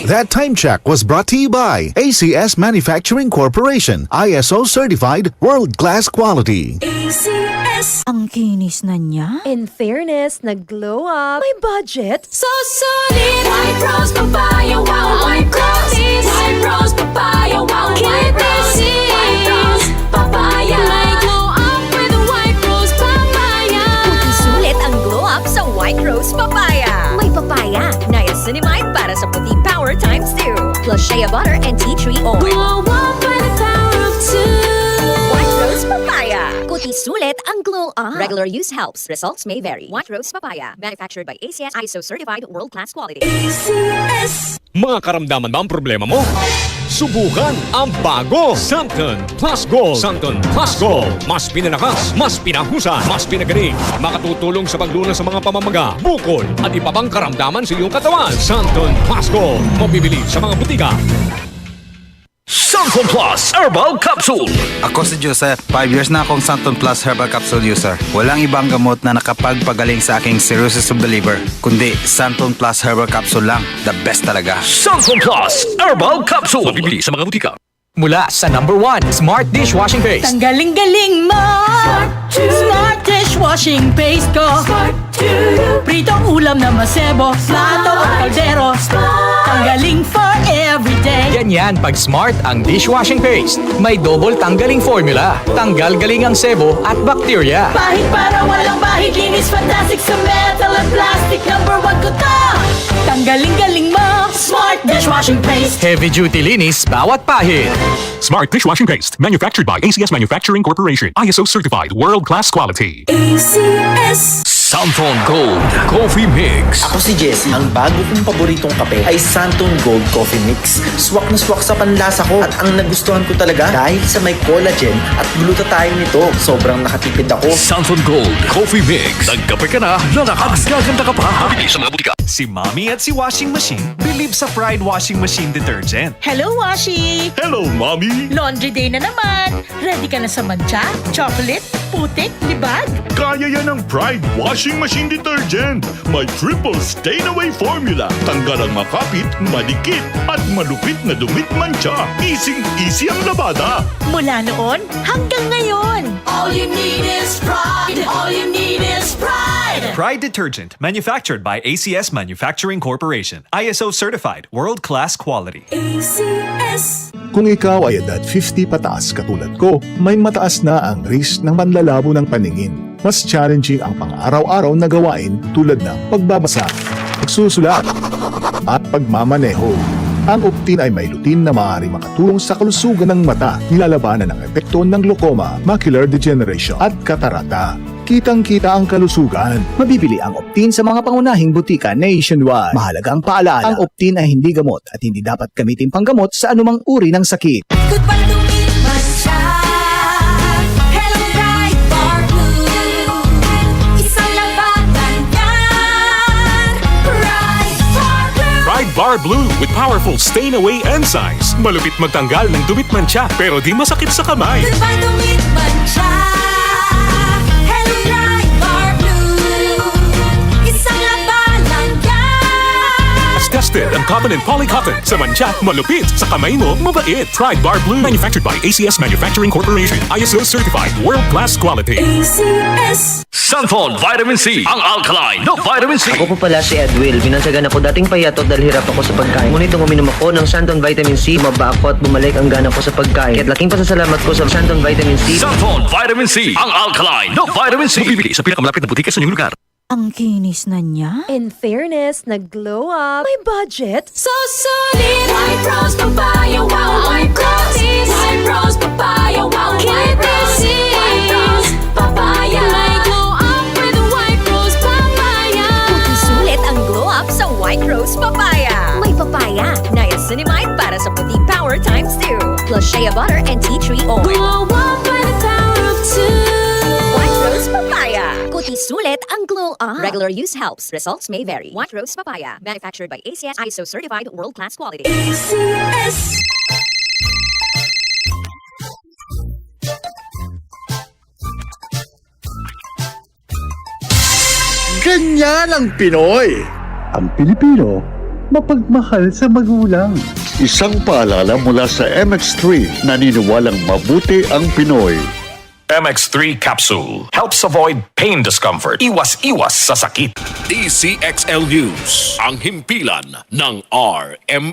That time check was brought to you by ACS Manufacturing Corporation, ISO certified world-class quality. ACS. Ang kinis na niya. In fairness, nag-glow up. May budget. So solid. White Rose Papaya, wow. White Rose. White Rose Papaya, wow. White Rose. White Rose Papaya. May glow up with White Rose Papaya. Puti sulit ang glow up sa White Rose Papaya. May papaya, niacinamide para sa puti power times 2. Plus shea butter and tea tree oil. Glow up by the power of 2. White Rose Papaya. Puti sulit ang glow up. Regular use helps. Results may vary. White Rose Papaya. Manufactured by ACS ISO certified world-class quality. ACS. Mga karamdaman ba ang problema mo? Subukan ang bago Santon Plus Gold. Santon Plus Gold. Mas pinalakas, mas pinahusan, mas pinagaling. Makatutulong sa paglunas sa mga pamamaga, bukol at iba pang karamdaman sa iyong katawan. Santon Plus Gold. Mabibili sa mga butika. Santon Plus Herbal Capsule. Ako si Joseph. 5 years na akong Santon Plus Herbal Capsule user. Walang ibang gamot na nakapagpagaling sa aking cirrhosis of the liver, kundi Santon Plus Herbal Capsule lang. The best talaga. Santon Plus Herbal Capsule. Mabibili sa mga butika. Mula sa #1 Smart Dishwashing Paste. Ang galing-galing mo! Smart dishwashing paste ko. Pritong ulam na masebo, plato o kaldero. Tanggaling for everyday. Ganyan pag Smart ang dishwashing paste. May double tanggaling formula. Tanggal galing ang sebo at bakterya. Bahid para walang bahid, linis fantastic sa metal at plastic. #1 ko to! Tanggaling-galing mo! Smart dishwashing paste. Heavy duty linis bawat pahid. Smart Dishwashing Paste, manufactured by ACS Manufacturing Corporation, ISO certified world-class quality. ACS. Santon Gold Coffee Mix. Ako si Jesse. Ang bago kong paboritong kape ay Santon Gold Coffee Mix. Swak na swak sa panlasa ko at ang nagustuhan ko talaga dahil sa may collagen at glutathione nito. Sobrang nakatipid ako. Santon Gold Coffee Mix. Nagkape ka na, lalakas, gaganda ka pa. Mabibili sa mga butika. Si Mommy at si Washing Machine believe sa Pride Washing Machine Detergent. Hello, Washi! Hello, Mommy! Laundry day na naman! Ready ka na sa mancha, chocolate, putik, libag? Kaya yan ang Pride Washing Machine Detergent. May triple stain-away formula. Tanggal ang makapit, madikit, at malupit na dumit mancha. Easy ang labada. Mula noon hanggang ngayon. All you need is pride. All you need is pride. Pride Detergent, manufactured by ACS Manufacturing Corporation. ISO certified, world-class quality. ACS. Kung ikaw ay edad 50 pataas katulad ko, may mataas na ang risk ng panlalabo ng paningin. Mas challenging ang pang-araw-araw na gawain tulad ng pagbabasa, pagsusulat, at pagmamaneho. Ang Optin ay may lutin na maaari makatulong sa kalusugan ng mata, nilalabanan ng epekto ng glaucoma, macular degeneration at katarata. Kitang-kita ang kalusugan. Mabibili ang Optin sa mga pangunahing butika nationwide. Mahalagang paalala, ang Optin ay hindi gamot at hindi dapat gamitin panggamot sa anumang uri ng sakit. Goodbye to me, mancha. Hello, bright bar blue. Isang labanan yan. Bright bar blue. Pride Bar Blue with powerful stain-away enzymes. Malupit magtanggal ng dumit mancha pero di masakit sa kamay. Goodbye to me, mancha. Hello, bright bar blue. Isang labanan yan. As tested ang cotton and polycotton. Sa mancha, malupit. Sa kamay mo, mabait. Pride Bar Blue. Manufactured by ACS Manufacturing Corporation. ISO certified world-class quality. ACS. Santon Vitamin C. Ang alkaline no vitamin C. Ako po pala si Edwil. Binansagan ako dating payatot dahil hirap ako sa pagkain. Ngunit nung uminom ako ng Santon Vitamin C, maba ako at bumalik ang gana ko sa pagkain. Kaya't laking pasasalamat ko sa Santon Vitamin C. Santon Vitamin C. Ang alkaline no vitamin C. Mabibili sa pinakamalapit na butika sa inyong lugar. Ang kinis na niya. In fairness, nag-glow up. May budget. So solid. White Rose Papaya, wow. White Rose. White Rose Papaya, wow. White Rose. White Rose Papaya. May glow up with White Rose Papaya. Puti sulit ang glow up sa White Rose Papaya. May papaya, niacinamide para sa puti power times 2. Plus shea butter and tea tree oil. Glow up by the power of 2. White Rose Papaya. Puti sulit ang glow up. Regular use helps. Results may vary. White Rose Papaya. Manufactured by ACS ISO certified world-class quality. ACS. Ganyan ang Pinoy. Ang Pilipino, mapagmahal sa magulang. Isang paalala mula sa MX3, naniniwalang mabuti ang Pinoy. MX3 Capsule helps avoid pain discomfort. Iwas-iwas sa sakit. DCXL News, ang himpilan ng RM